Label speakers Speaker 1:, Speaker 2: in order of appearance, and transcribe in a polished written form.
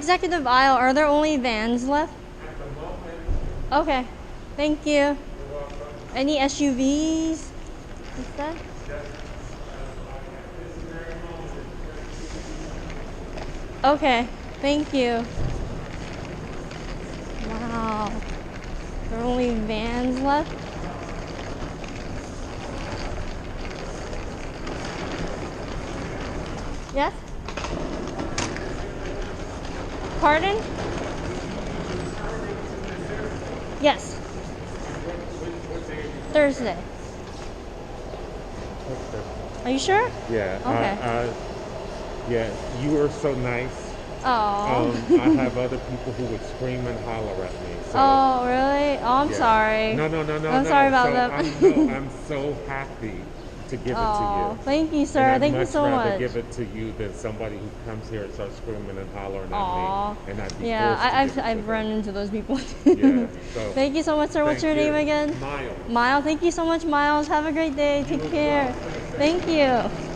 Speaker 1: executive aisle. Are there only vans left?
Speaker 2: At the moment.
Speaker 1: Okay. Thank you.
Speaker 2: You're welcome.
Speaker 1: Any SUVs? What's that? Okay. Thank you. Wow. There are only vans left? Yes? Pardon? Yes. Thursday. Are you sure?
Speaker 2: Yeah.
Speaker 1: Okay.
Speaker 2: Yeah, you were so nice.
Speaker 1: Oh.
Speaker 2: I have other people who would scream and holler at me. So,
Speaker 1: Oh, really? Oh, I'm
Speaker 2: yeah.
Speaker 1: sorry.
Speaker 2: No.
Speaker 1: I'm sorry about
Speaker 2: so
Speaker 1: that.
Speaker 2: I'm so happy to give it to
Speaker 1: Oh,
Speaker 2: you.
Speaker 1: thank you, sir.
Speaker 2: And
Speaker 1: Thank
Speaker 2: I'd
Speaker 1: you so
Speaker 2: much rather
Speaker 1: much.
Speaker 2: give it to you than somebody who comes here and starts screaming and hollering
Speaker 1: Aw.
Speaker 2: at me. And I'd be
Speaker 1: Yeah,
Speaker 2: forced to give it to
Speaker 1: I've
Speaker 2: them.
Speaker 1: run into those people.
Speaker 2: Yeah. So
Speaker 1: Thank you so much, sir. What's
Speaker 2: thank
Speaker 1: your
Speaker 2: you.
Speaker 1: name again?
Speaker 2: Miles.
Speaker 1: Miles. Thank you so much, Miles. Have a great day. Take care. Thank you.